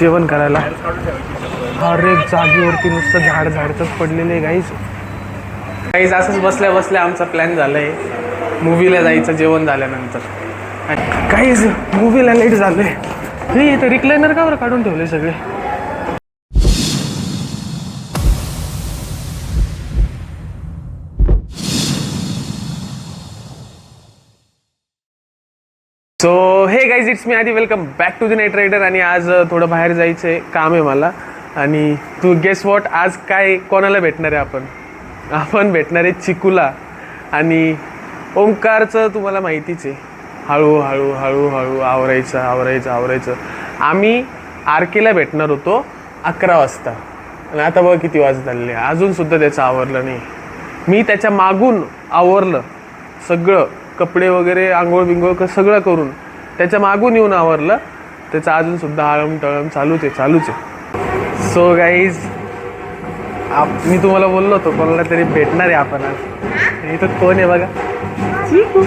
जेवण करायला. हर एक जागेवरती नुसतं झाडच पडलेलं आहे गाईज. असंच बसल्या बसल्या आमचा प्लॅन झालाय मूवीला जायचं जेवण झाल्यानंतर. गाईज मूवीला लेट झालोय. हे इथं रिक्लायनर का बरं काढून ठेवले सगळे. सो हे गाईज इट्स मी आधी welcome back to the night rider. आणि आज थोडं बाहेर जायचं आहे, काम आहे मला. आणि तू गेस वॉट, आज काय कोणाला भेटणार आहे आपण भेटणार आहे चिकूला. आणि ओंकारचं तुम्हाला माहितीच आहे, हळूहळू हळूहळू आवरायचं. आम्ही आरकेला भेटणार होतो 11 वाजता आणि आता बघा किती वाजत आलेले, अजूनसुद्धा त्याचं आवरलं नाही. मी त्याच्या मागून आवरलं सगळं, कपडे वगैरे आंघोळ बिंघोळ सगळं करून त्याच्या मागून येऊन आवरलं. त्याचं अजूनसुद्धा आळम चालूच आहे. सो गाईज मी तुम्हाला बोललो होतो कोणाला तरी भेटणार आहे आपण आज. इथं कोण आहे बघा, चिकू.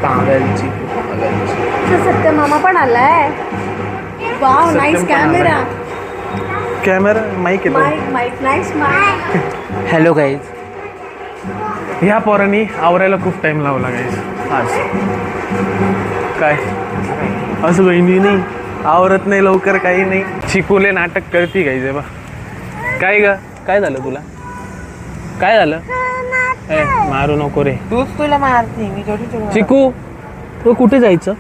पागल चिकू. सत्य मामा पण आलाय. वाव, नाईस कॅमेरा माईक येतो. Mic nice mic. Hello guys. ह्या पोरांनी आवरायला खूप टाईम लावला गाईज आज. काय असं बहिणी नाही आवरत नाही लवकर, काही नाही. चिकूले नाटक करते गाईज. बा काय झालं तुला, काय झालं? मारू नको रे, तूच तुला मारते मी थोडी. चिकू तू कुठे जायचं,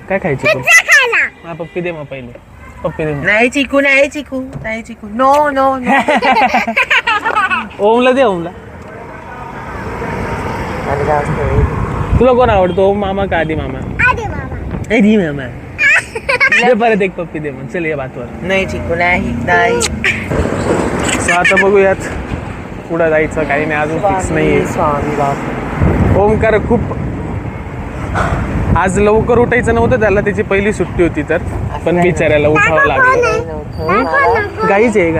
काय खायचं तू? पप्पी दे मग पहिले, पप्पी दे. नाही चिकू नो ओमला दे, ओमला. तुला कोण आवडतो, ओम मामा का आधी मामा? आधी मामा. दे परत एक पप्पी दे मग. चल ये बातवर. नाही चिकू नाही. आता बघूयात पुढं जायचं, काही नाही अजून फिक्स नाहीये. ओमकार खूप आज लवकर उठायचं नव्हतं त्याला, त्याची पहिली सुट्टी होती तर, पण बिचाऱ्याला उठावं लागलं. गाईज आहे.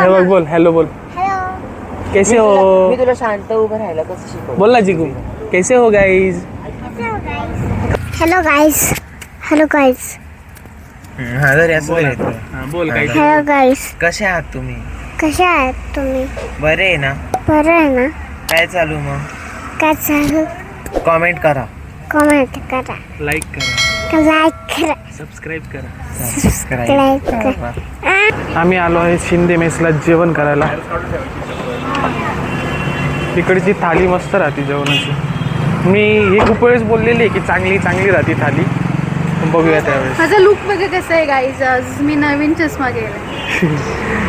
हे बघ, बोल हॅलो बोल. कैसे हो? मी तुला शांत उभं राहायला कसं शिकवलं? बोल ना चिकू. कैसे हो गाईज? Hello guys. बोल गाईज. Hello guys. कसे आहात तुम्ही? कशा आहात तुम्ही? बरे आहे ना? बरं आहे ना? काय चालू मग? काय चालू? कॉमेंट करा, कमेंट करा, लाईक करा, सबस्क्राईब करा. आम्ही आलो आहे शिंदे मेसला जेवण करायला. तिकडची थाली मस्त राहते जेवणाची. मी हे खूप वेळेस बोललेली आहे की चांगली राहते थाली. बघूया त्यावेळेस. माझा लुक बघा कसा आहे गाईज. आज मी नवीन चष्मा केला.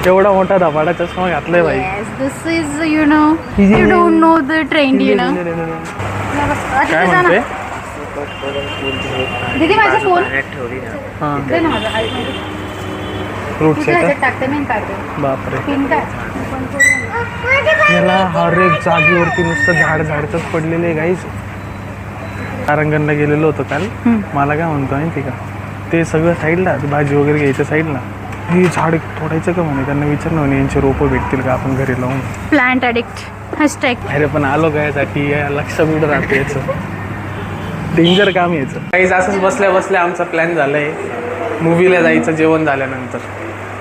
एवढा मोठा धबाडा चष्मा घातलाय भाई. This is you don't know the trend काय म्हणते? दीदी माझा फोन हां दे ना माझा. फ्रूट्स आहे का? टाकते मी काढते. बापरे, पिन काय याला हर एक जागेवरती नुसतं झाडच पडलेलं आहे गाईज. तारंगणला गेलेलो होतो काल. मला काय म्हणतो माहिती का, ते सगळं साईडला, भाजी वगैरे घ्यायचं साईडला, हे झाड तोडायचं का म्हणे. त्यांना विचारणं म्हणे यांचे रोपं भेटतील का आपण घरी लावून. Plant addict hashtag. अरे पण आलो काय यासाठी, लक्ष कुठं राहतं याचं, डेंजर काम यायचं. काहीच असंच बसल्या बसल्या आमचा प्लॅन झालाय मूवीला जायचं जेवण झाल्यानंतर.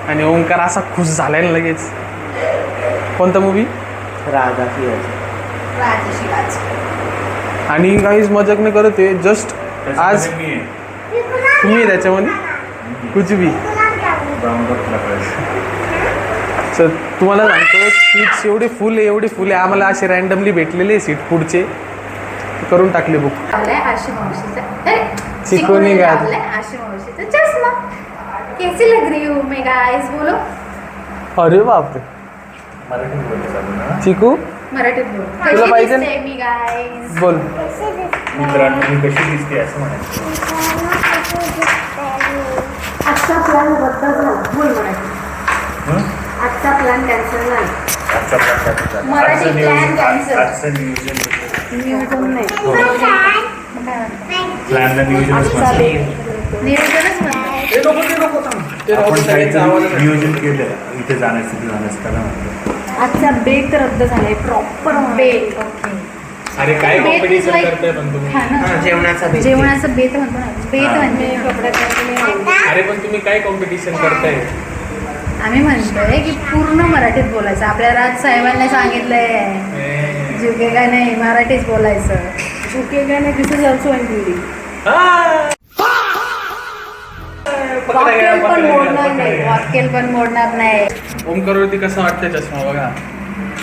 आणि ओंकार असा खुश झालाय ना लगेच. कोणता मूवी? राधा. आणि काहीच मजाक नाही करत आहे. जस्ट आज तुम्ही आहे त्याच्यामध्ये कुछ भी. सर तुम्हाला सांगतो, सीट्स एवढी फुल आहे. आम्हाला असे रँडमली भेटलेले सीट पुढचे, करून टाकले बुक. चिकूनी घातले. चष्मा कैसी लग रही हूँ मैं गाइस, बोलो. अरे बापरे, चिकू मराठीत बोल. तुला पाहिजे ना? मी गाइस बोल. मित्रांनो कशी दिसते असं म्हणायचं. आजचा प्लॅन बद्दल झाला. बोल मराठी. आजचा प्लॅन कॅन्सल झाला. Marathi plan cancel. आजचं नियोजन नाही. प्लॅनला नियोजनच नियोजनच म्हणतो. आपण काहीतरी नियोजन केलं इथे जाण्याचं तिथे जाण्याचं त्याला म्हणतो. आजचा बेत रद्द झालाय. प्रॉपर बेत. अरे काय कॉम्पिटिशन करताय पण तुम्ही? जेवणाचा जेवणाचं बेत म्हणतो ना. बेत म्हणजे कपड्यात अरे पण तुम्ही काय कॉम्पिटिशन करताय? आम्ही म्हणतोय की पूर्ण मराठीत बोलायचं. आपल्या राज साहेबांनी सांगितलंय झुकेगा नाही, मराठीच बोलायचं. झुकेगा नाही, दिस इज ऑल्सो इन हिंदी. वाक्यल पण मोडणार नाही, वाक्यल पण मोडणार नाही. ओमकारवरती कसं वाटतंय चष्मा बघा,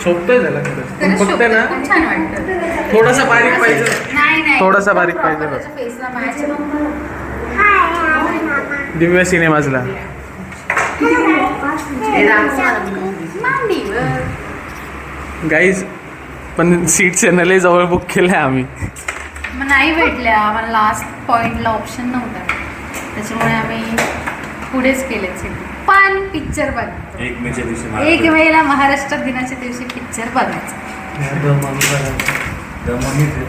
शोभतोय त्याला खरंच. पण फक्त ना पण छान वाटतं. थोडासा बारीक पाहिजे. नाही थोडासा बारीक पाहिजे बस. फेसला मॅच. दिव्या सिनेमाजला गाईज, पण सीट चॅनल जवळ बुक केलंय आम्ही. मग नाही भेटल्या आम्हाला, लास्ट पॉइंटला ऑप्शन नव्हता, त्याच्यामुळे आम्ही पुढेच केले सीट. पण पिक्चर बघ, 1 मेच्या दिवशी एक वेळेला महाराष्ट्र दिनाच्या दिवशी पिक्चर बघायचा.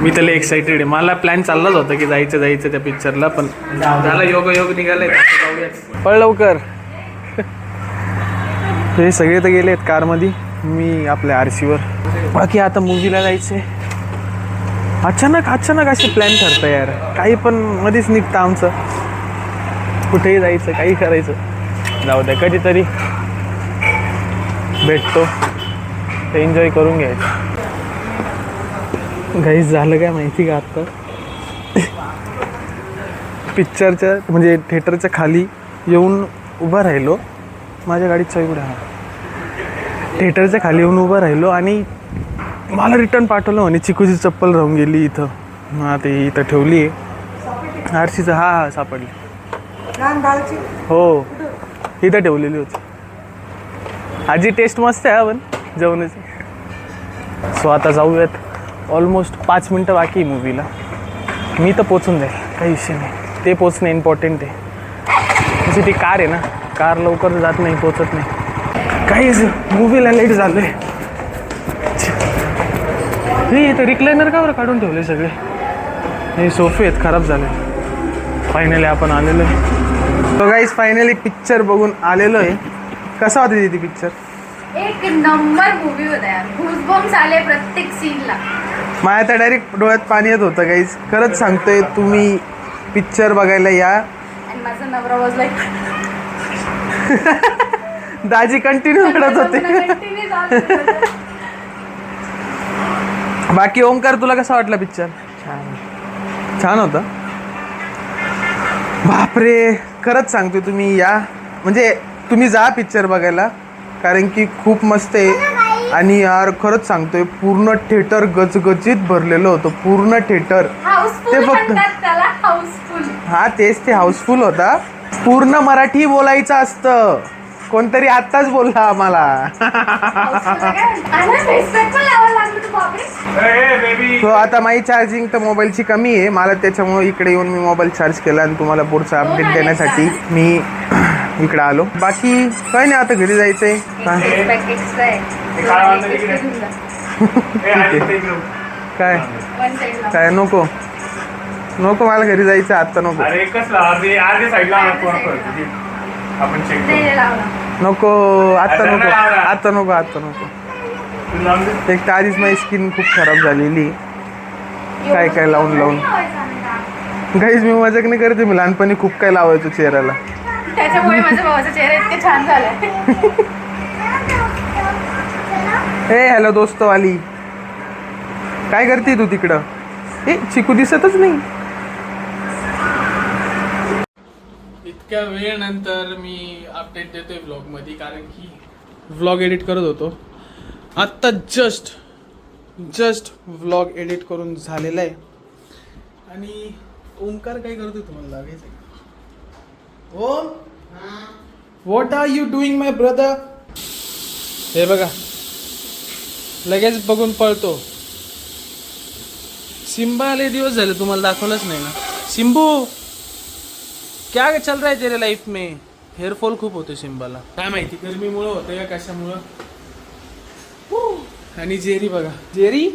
मी त्याला एक्साइटेड आहे. मला प्लॅन चाललाच होता की जायचं त्या पिक्चरला, पण झाला योग निघालाय. पळ लवकर. हे सगळे तर गेलेत कारमध्ये, मी आपल्या आरसीवर. बाकी आता मूवीला जायचंय. अचानक असे प्लॅन ठरतं यार, काही पण मध्येच निघतं आमचं. कुठेही जायचं, काही करायचं. जाऊ द्या, कधीतरी भेटतो ते एन्जॉय करून घ्यायचं. गाईज झालं काय माहिती का, आत्ता पिक्चरच्या म्हणजे थिएटरच्या खाली येऊन उभा राहिलो. माझ्या गाडीचा इकडे हा थिएटरच्या खाली येऊन उभं राहिलो आणि मला रिटर्न पाठवलं म्हणे चिकूची चप्पल राहून गेली इथं. हा ते इथं ठेवली आहे आरसीचं. हा सापडली. हो इथं ठेवलेली होती. आजी टेस्ट मस्त आहे पण जेवणाची. सो आता जाऊयात. ऑलमोस्ट 5 मिनटं बाकी आहे मूवीला. मी तर पोचून जाईल, काही विषय नाही. ते पोचणं इम्पॉर्टंट आहे. तशी ती कार आहे ना, कार लवकर जात नाही, पोचत नाही. काहीच मूवीला लेट झालं आहे. हे इथं रिक्लायनर का बरं काढून ठेवले सगळे? हे सोफे आहेत खराब झाले. फायनली आपण आलेलो आहे. तो गाईज फायनली पिक्चर बघून आलेलो आहे. कसा होता ती पिक्चर? एक नंबर मूवी होता यार, गूजबम्स आले प्रत्येक सीनला. माझ्या तर डायरेक्ट डोळ्यात पाणी येत होतं गाईज. खरंच सांगतोय, तुम्ही पिक्चर बघायला या. आणि माझा नवरा वाज लाईक दाजी कंटिन्यू रडत होते. बाकी ओमकार, तुला कसा वाटला पिक्चर? छान होता. बापरे, खरंच सांगतोय तुम्ही या, म्हणजे तुम्ही जा पिक्चर बघायला, कारण की खूप मस्त आहे. आणि यार खरंच सांगतोय, पूर्ण थिएटर गजगजीत भरलेलं होतं. पूर्ण थिएटर ते फक्त हा तेच, ते हाऊसफुल होता. पूर्ण मराठी बोलायचं असतं. कोणतरी आत्ताच बोलला आम्हाला. तो आता माझी चार्जिंग तर मोबाईलची कमी आहे. मला त्याच्यामुळे इकडे येऊन मी मोबाईल चार्ज केला आणि तुम्हाला पुढचा अपडेट देण्यासाठी मी इकडे आलो. बाकी काय नाही, आता घरी जायचंय. काय काय नको नको, मला घरी जायचं आत्ता. नको नको आत्ता, नको आत्ता, नको आत्ता, नको. एक तर आधीच माझी स्किन खूप खराब झालेली, काय काय लावून. गाईज मी मजाक नाही करते, मी लहानपणी खूप काय लावायचो चेहऱ्याला. त्याच्यामुळे माझ्या भावाचा चेहरा इतके छान झाले. हे हॅलो दोस्तवाली, काय करते तू तिकडं? ए चिकू दिसतच नाही. इतक्या वेळेनंतर मी अपडेट देतोय व्लॉगमध्ये, कारण की व्लॉग एडिट करत होतो. आत्ता जस्ट व्लॉग एडिट करून झालेला आहे. आणि ओमकार काय करतोय तुम्हाला लागायचं? Om, what are you doing my brother? हे बघा, लगेच बघून पळतो. सिम्बा आले दिवस झाले, तुम्हाला दाखवलंच नाही ना. सिम्बू, क्या चल रहा है तेरे लाईफ में? हेअरफॉल खूप होते सिम्बाला, काय माहिती गरमीमुळे होतं का कशामुळं. आणि जेरी बघा, जेरी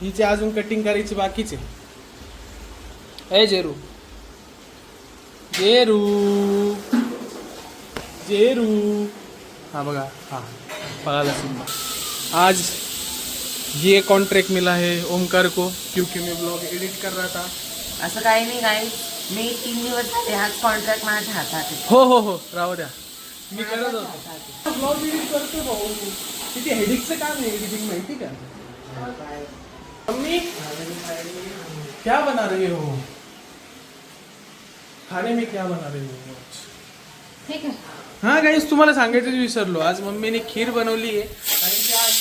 हिची अजून कटिंग करायची बाकीच आहे. ए जेरू, जेरू, जेरू, हाँ बघा, हाँ पळाला सिम्बा. आज ये कॉन्ट्रैक्ट मिला है ओमकार को, क्योंकि मैं ब्लॉग एडिट कर रहा था. असं काही नाही गाईस, मी 3 दिवस झाले हाच कॉन्ट्रॅक्ट माझ्या हातात आहे. हो हो हो राहू द्या, मी करत होतो ब्लॉग एडिट करतो भाऊ. किती हेडिकचं काम आहे एडिटिंग, माहिती का? मम्मी क्या बना रही हो? खाने में क्या बना रही हो? ठीक आहे. हा गाईस, तुम्हाला सांगायचं विसरलो, आज मम्मीने खीर बनवली आहे आणि ती आज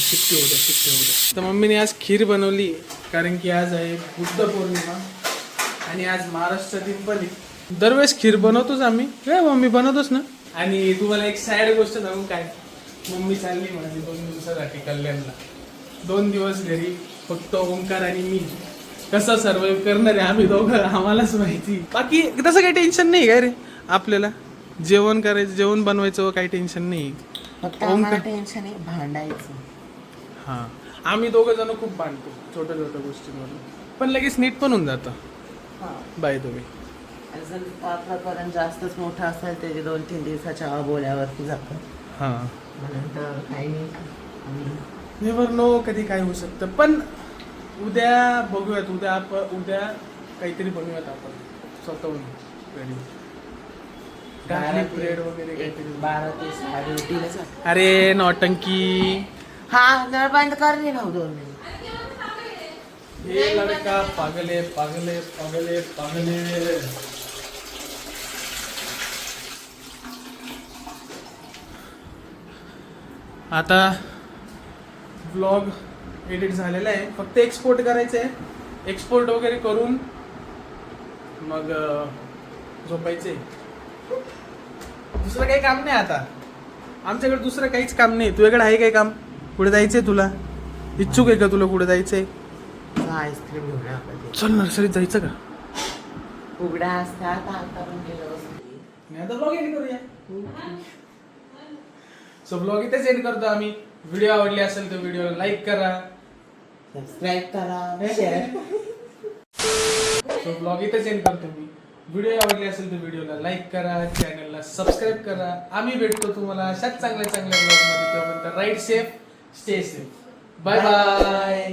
शिट्टी होते. तर मम्मीने आज खीर बनवली आहे कारण की आज आहे बुद्ध पौर्णिमा आणि आज महाराष्ट्र दिन पण आहे. दरवेळेस खीर बनवतोच आम्ही, काय मम्मी बनवतोच ना. आणि तुम्हाला एक सॅड गोष्ट सांगू काय, मम्मी चालली माझी 2 दिवसासाठी कल्याणला. 2 दिवस घरी फक्त ओंकार आणि मी. कसं सर्वाइव्ह करणार आहे आम्ही दोघं आम्हालाच माहिती. बाकी तसं काही टेन्शन नाही काय रे आपल्याला. जेवण करायचं, जेवण बनवायचं, काही टेन्शन नाही. फक्त आम्हाला टेन्शन आहे भांडायचं. हां, आम्ही दोघं जण खूप भांडतो छोट्या छोट्या गोष्टींवरून, पण लगेच नीट पण होऊन जातं. बाय तुम्ही. जर आतापर्यंत जास्तच मोठा असेल त्याचे 2-3 दिवसाच्या बोल्यावरती जातं. हां, नंतर काही नाही. नेव्हर नो कधी काय होऊ शकतं. पण उद्या बघूयात, उद्या काहीतरी बनवूयात आपण स्वतःहून घरी. ब्रेड वगैरे काहीतरी. 12 ते 6 ड्युटीला जातो. अरे नौटंकी, हा नळ बंद कर रे भाऊ 2 मिनिट. ये लड़का पागले पागले पागले पागले. आता व्लॉग एडिट झालेला आहे, फक्त एक्सपोर्ट करायचं आहे. एक्सपोर्ट वगैरे करून मग झोपायचे. दुसरं काही काम नाही आता आमच्याकडे, दुसरं काहीच काम नाही. तुझ्याकडे आहे काही काम? पुढे जायचंय तुला? इच्छुक आहे का तुला पुढे जायचंय? आईस्क्रीम घेऊन आपण चल नर्सरीत जायचं का? उघड्या असतात आता पण गेलो असतो. नाही आता ब्लॉग एंड करूया. सो ब्लॉग इथेच एंड करतो आम्ही. व्हिडिओ आवडली असेल तर व्हिडिओला लाईक करा, सबस्क्राईब करा, शेअर. सो ब्लॉग इथेच एंड करतो मी. व्हिडिओ आवडली असेल तर व्हिडिओला लाईक करा, चॅनलला सबस्क्राईब करा. आम्ही भेटतो तुम्हाला अशाच चांगल्या चांगल्या ब्लॉगमध्ये. तोपर्यंत ride safe, stay safe. Bye bye.